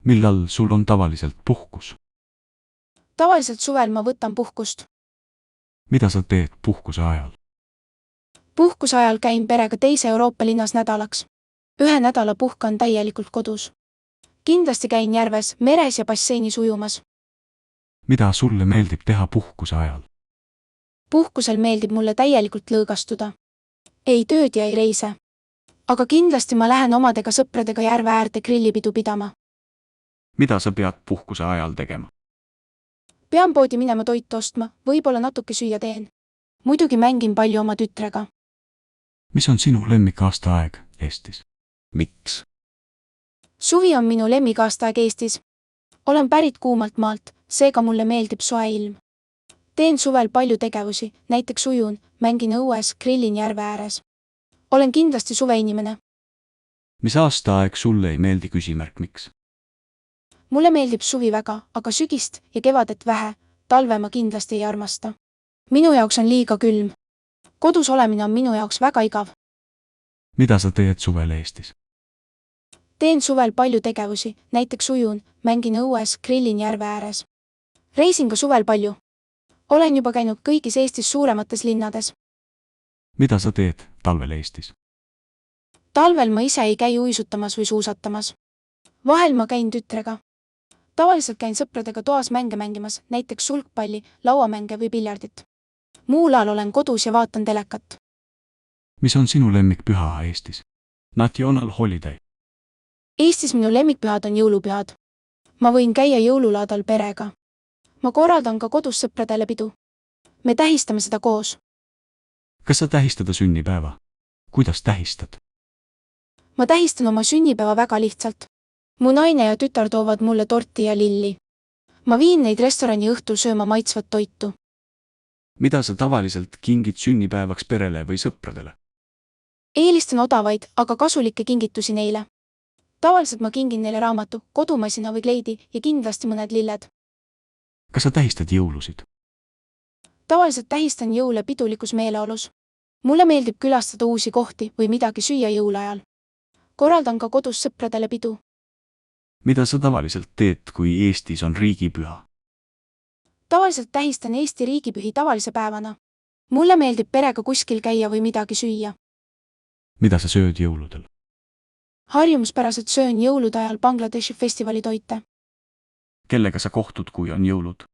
Millal sul on tavaliselt puhkus? Tavaliselt suvel ma võtan puhkust. Mida sa teed puhkuse ajal? Puhkuse ajal käin perega teise Euroopa linnas nädalaks. 1 nädala puhkan täielikult kodus. Kindlasti käin järves, meres ja basseinis ujumas. Mida sulle meeldib teha puhkuse ajal? Puhkusel meeldib mulle täielikult lõõgastuda. Ei tööd ja ei reise. Aga kindlasti ma lähen omadega sõpradega järve äärde grillipidu pidama. Mida sa pead puhkuse ajal tegema? Pean poodi minema toitu ostma, võib-olla natuke süüa teen. Muidugi mängin palju oma tütrega. Mis on sinu lemmikaastaaeg Eestis? Miks? Suvi on minu lemmikaastaeg Eestis. Olen pärit kuumalt maalt, seega mulle meeldib soe ilm. Teen suvel palju tegevusi, näiteks ujun, mängin õues, grillin järve ääres. Olen kindlasti suveinimene. Mis aastaaeg sulle ei meeldi küsimärk miks? Mulle meeldib suvi väga, aga sügist ja kevadet vähe, talve ma kindlasti ei armasta. Minu jaoks on liiga külm. Kodus olemine on minu jaoks väga igav. Mida sa teed suvel Eestis? Teen suvel palju tegevusi, näiteks ujun, mängin õues, grillin järve ääres. Reisin ka suvel palju. Olen juba käinud kõigis Eestis suuremates linnades. Mida sa teed talvel Eestis? Talvel ma ise ei käi uisutamas või suusatamas. Vahel ma käin tütrega. Tavaliselt käin sõpradega toas mänge mängimas, näiteks sulgpalli, lauamänge või piljardit. Muul ajal olen kodus ja vaatan telekat. Mis on sinu lemmikpüha Eestis? National holiday. Eestis minu lemmikpühad on jõulupühad. Ma võin käia jõululaadal perega. Ma korraldan ka kodus sõpradele pidu. Me tähistame seda koos. Kas sa tähistada sünnipäeva? Kuidas tähistad? Ma tähistan oma sünnipäeva väga lihtsalt. Mu naine ja tütar toovad mulle torti ja lilli. Ma viin neid restorani õhtul sööma maitsvat toitu. Mida sa tavaliselt kingid sünnipäevaks perele või sõpradele? Eelistan odavaid, aga kasulikke kingitusi neile. Tavaliselt ma kingin neile raamatu, kodumasina või kleidi ja kindlasti mõned lilled. Kas sa tähistad jõulusid? Tavaliselt tähistan jõule pidulikus meeleolus. Mulle meeldib külastada uusi kohti või midagi süüa jõulajal. Korraldan ka kodus sõpradele pidu. Mida sa tavaliselt teed, kui Eestis on riigipüha? Tavaliselt tähistan Eesti riigipühi tavalise päevana. Mulle meeldib perega kuskil käia või midagi süüa. Mida sa sööd jõuludel? Harjumuspäraselt söön jõulude ajal Bangladeshi festivali toite. Kellega sa kohtud, kui on jõulud?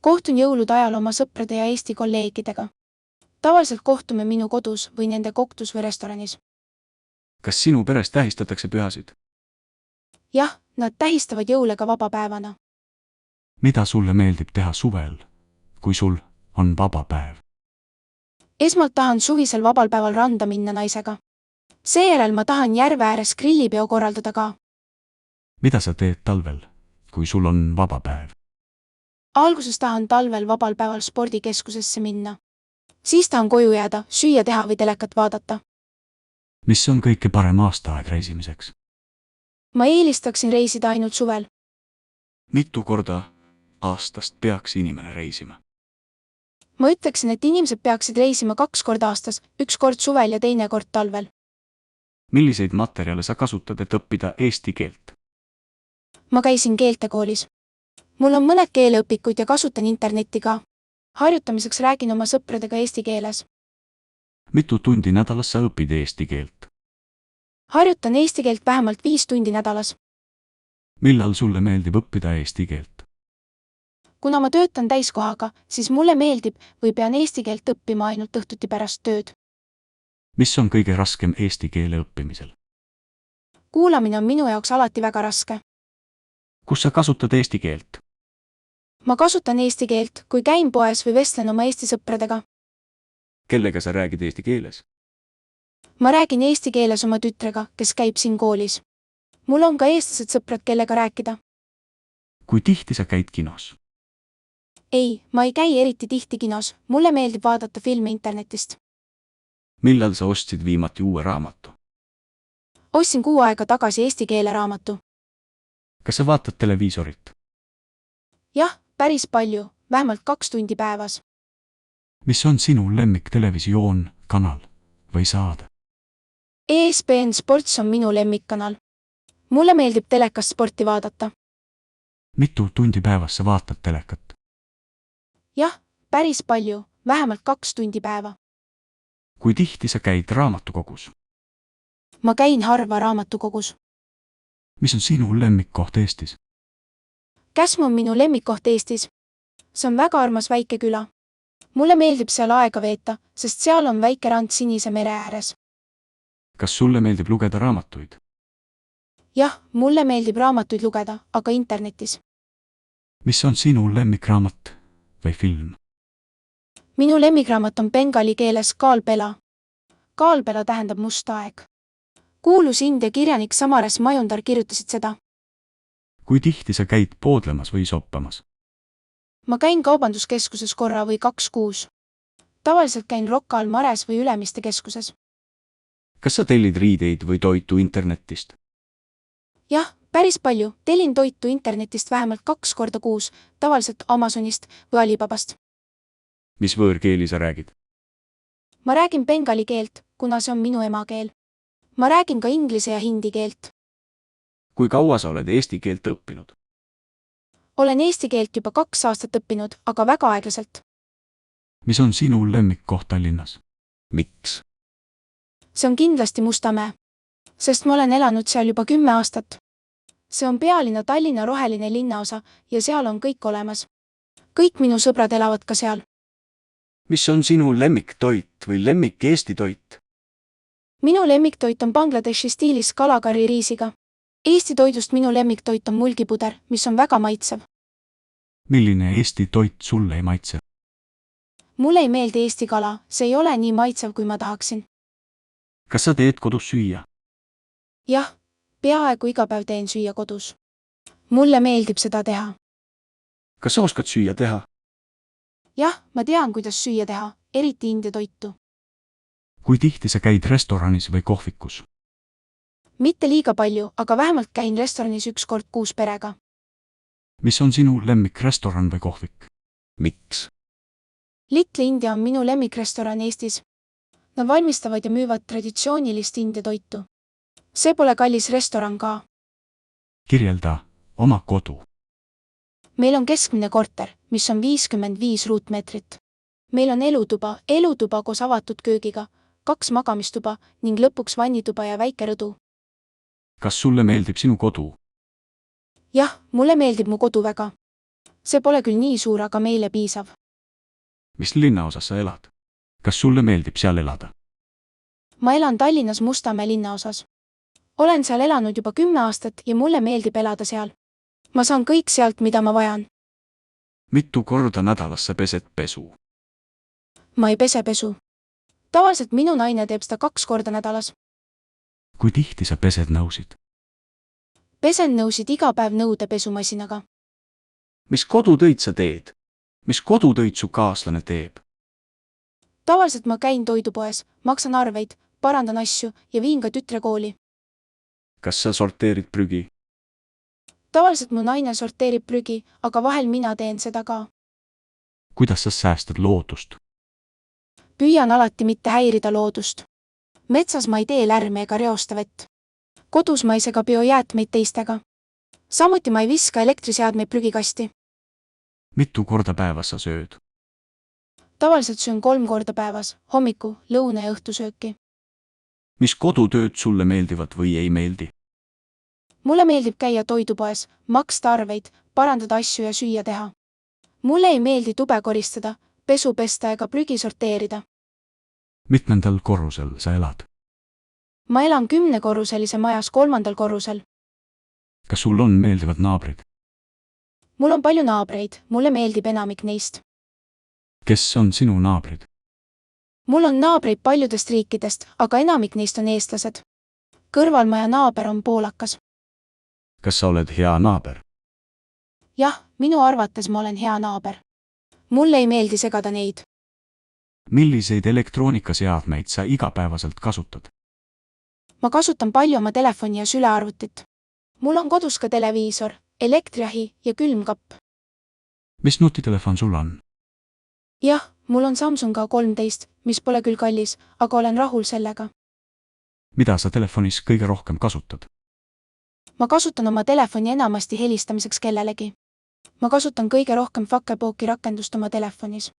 Kohtun jõulude ajal oma sõprade ja Eesti kolleegidega. Tavaliselt kohtume minu kodus või nende koktus või restoranis. Kas sinu peres tähistatakse pühasid? Jah, nad tähistavad jõule ka vaba päevana. Mida sulle meeldib teha suvel, kui sul on vaba päev? Esmalt tahan suvisel vabal päeval randa minna naisega. Seejärel ma tahan järve ääres grillipeo korraldada ka. Mida sa teed talvel, kui sul on vaba päev? Alguses tahan talvel vabal päeval spordikeskusesse minna. Siis tahan koju jääda, süüa teha või telekat vaadata. Mis on kõige parem aastaaeg reisimiseks? Ma eelistaksin reisida ainult suvel. Mitu korda aastast peaks inimene reisima? Ma ütleksin, et inimesed peaksid reisima 2 korda aastas, 1 kord suvel ja teine kord talvel. Milliseid materjale sa kasutad, et õppida eesti keelt? Ma käisin keeltekoolis. Mul on mõned keeleõpikud ja kasutan internetti ka. Harjutamiseks räägin oma sõpradega eesti keeles. Mitu tundi nädalas sa õpid eesti keelt? Harjutan eesti keelt vähemalt 5 tundi nädalas. Millal sulle meeldib õppida eesti keelt? Kuna ma töötan täiskohaga, siis mulle meeldib või pean eesti keelt õppima ainult õhtuti pärast tööd. Mis on kõige raskem eesti keele õppimisel? Kuulamine on minu jaoks alati väga raske. Kus sa kasutad eesti keelt? Ma kasutan eesti keelt, kui käin poes või vestlen oma eesti sõpradega. Kellega sa räägid eesti keeles? Ma räägin eesti keeles oma tütrega, kes käib siin koolis. Mul on ka eestlased sõprad, kellega rääkida. Kui tihti sa käid kinos? Ei, ma ei käi eriti tihti kinos. Mulle meeldib vaadata filme internetist. Millal sa ostsid viimati uue raamatu? Ostsin 6 aega tagasi eesti keele raamatu. Kas sa vaatad televiisorit? Jah, päris palju, vähemalt 2 tundi päevas. Mis on sinu lemmik televisioon, kanal või saade? ESPN Sports on minu lemmikkanal. mulle meeldib telekast sporti vaadata. mitu tundi päevas sa vaatad telekat? Jah, päris palju, vähemalt 2 tundi päeva. kui tihti sa käid raamatukogus? Ma käin harva raamatukogus. mis on sinu lemmikkoht Eestis? Käsmu on minu lemmikkoht Eestis. See on väga armas väike küla. Mulle meeldib seal aega veeta, sest seal on väike rand Sinise mere ääres. kas sulle meeldib lugeda raamatuid? Jah, mulle meeldib raamatuid lugeda, aga internetis. mis on sinu lemmikraamat või film? Minu lemmikraamat on bengali keeles Kaalpela. Kaalpela tähendab must aeg. Kuulus India kirjanik Samaras Majumdar kirjutasid seda. kui tihti sa käid poodlemas või shoppamas? Ma käin kaubanduskeskuses korra või 2 kuus. Tavaliselt käin Rocca al Mares või Ülemiste keskuses. kas sa tellid riideid või toitu internetist? Jah, päris palju. Tellin toitu internetist vähemalt 2 korda kuus, tavaliselt Amazonist või Alibabast. mis võõrkeeli sa räägid? Ma räägin bengali keelt, kuna see on minu emakeel. Ma räägin ka inglise ja hindi keelt. kui kaua sa oled eesti keelt õppinud? Olen eesti keelt juba 2 aastat õppinud, aga väga aeglaselt. mis on sinu lemmikkoht Tallinnas? miks? See on kindlasti Mustamäe, sest ma olen elanud seal juba 10 aastat. See on pealinna Tallinna roheline linnaosa ja seal on kõik olemas. Kõik minu sõbrad elavad ka seal. mis on sinu lemmiktoit või lemmik Eesti toit? Minu lemmiktoit on Bangladeshi stiilis kalakari riisiga. Eesti toidust minu lemmiktoit on mulgipuder, mis on väga maitsev. milline Eesti toit sulle ei maitse? Mulle ei meeldi Eesti kala, see ei ole nii maitsev, kui ma tahaksin. kas sa teed kodus süüa? Jah, peaaegu iga päev teen süüa kodus. Mulle meeldib seda teha. kas sa oskad süüa teha? Jah, ma tean, kuidas süüa teha, eriti India toitu. kui tihti sa käid restoranis või kohvikus? Mitte liiga palju, aga vähemalt käin restoranis 1 kord kuus perega. mis on sinu lemmikrestoran või kohvik? miks? Little India on minu lemmikrestoran Eestis. Nad valmistavad ja müüvad traditsioonilist India toitu. See pole kallis restoran ka. kirjelda oma kodu. Meil on keskmine korter, mis on 55 ruutmeetrit. Meil on elutuba koos avatud köögiga, 2 magamistuba ning lõpuks vannituba ja väike rõdu. kas sulle meeldib sinu kodu? Jah, mulle meeldib mu kodu väga. See pole küll nii suur, aga meile piisav. mis linnaosas sa elad? kas sulle meeldib seal elada? Ma elan Tallinnas Mustamäe linnaosas. Olen seal elanud juba 10 aastat ja mulle meeldib elada seal. Ma saan kõik sealt, mida ma vajan. mitu korda nädalas sa pesed pesu? Ma ei pese pesu. Tavaliselt minu naine teeb seda 2 korda nädalas. kui tihti sa pesed nõusid? Pesen nõusid iga päev nõudepesumasinaga. mis kodutöid sa teed? mis kodutöid su kaaslane teeb? Tavaliselt ma käin toidupoes, maksan arveid, parandan asju ja viin ka tütre kooli. kas sa sorteerid prügi? Tavaliselt mu naine sorteerib prügi, aga vahel mina teen seda ka. kuidas sa säästad loodust? Püüan alati mitte häirida loodust. Metsas ma ei tee lärme ega reosta vett. Kodus ma ei sega biojäätmeid teistega. Samuti ma ei viska elektriseadmeid prügikasti. mitu korda päevas sa sööd? Tavaliselt söön 3 korda päevas, hommiku, lõuna ja õhtusööki. mis kodutööd sulle meeldivad või ei meeldi? Mulle meeldib käia toidupoes, maksta arveid, parandada asju ja süüa teha. Mulle ei meeldi tube koristada, pesu pesta ega prügi sorteerida. mitmendal korrusel sa elad? Ma elan 10-korruselise majas 3. korrusel. kas sul on meeldivad naabrid? Mul on palju naabreid, mulle meeldib enamik neist. kes on sinu naabrid? Mul on naabreid paljudest riikidest, aga enamik neist on eestlased. Kõrvalmaja naaber on poolakas. kas sa oled hea naaber? Jah, minu arvates ma olen hea naaber. Mulle ei meeldi segada neid. milliseid elektroonikaseadmeid sa igapäevaselt kasutad? Ma kasutan palju oma telefoni ja sülearvutit. Mul on kodus ka televiisor, elektriahi ja külmkapp. mis nutitelefon sul on? Jah, mul on Samsung A13, mis pole küll kallis, aga olen rahul sellega. mida sa telefonis kõige rohkem kasutad? ma kasutan oma telefoni enamasti helistamiseks kellelegi. ma kasutan kõige rohkem Fuckebook'i rakendust oma telefonis.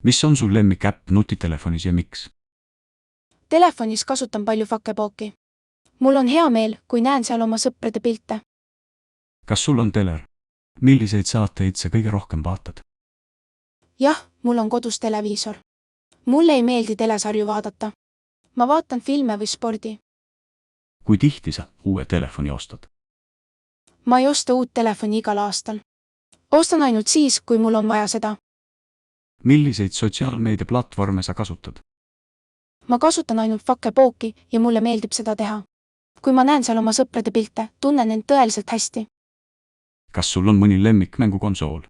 mis on sul lemmikäpp nutitelefonis ja miks? Telefonis kasutan palju Fuckebook'i. mul on hea meel, kui näen seal oma sõprade pilte. kas sul on teler? Milliseid saateid sa kõige rohkem vaatad? jah, mul on kodus televiisor. mulle ei meeldi telesarju vaadata. ma vaatan filme või spordi. kui tihti sa uue telefoni ostad? ma ei osta uut telefoni igal aastal. ostan ainult siis, kui mul on vaja seda. Milliseid sotsiaalmeediaplatvorme sa kasutad? ma kasutan ainult Fuckebook'i ja mulle meeldib seda teha. kui ma näen seal oma sõprade pilte, tunnen end tõeliselt hästi. kas sul on mõni lemmikmängukonsool?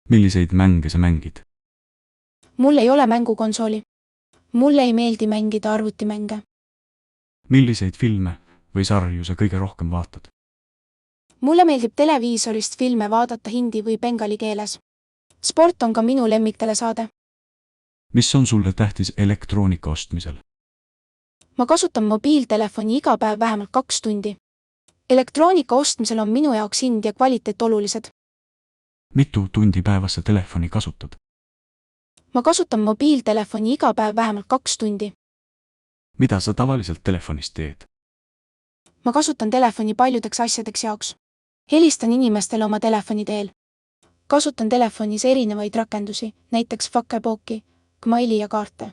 Milliseid mänge sa mängid? mul ei ole mängukonsooli. mulle ei meeldi mängida arvutimänge. Milliseid filme või sarju sa kõige rohkem vaatad? mulle meeldib televiisorist filme vaadata hindi või bengali keeles. sport on ka minu lemmiktelesaade. mis on sulle tähtis elektroonika ostmisel? ma kasutan mobiiltelefoni iga päev vähemalt 2 tundi. Elektroonika ostmisel on minu jaoks hind ja kvaliteet olulised. mitu tundi päevas sa telefoni kasutad? ma kasutan mobiiltelefoni iga päev vähemalt 2 tundi. mida sa tavaliselt telefonis teed? ma kasutan telefoni paljudeks asjadeks jaoks. Helistan inimestele oma telefoni teel. Kasutan telefonis erinevaid rakendusi, näiteks Fuckebook'i, Gmaili ja kaarte.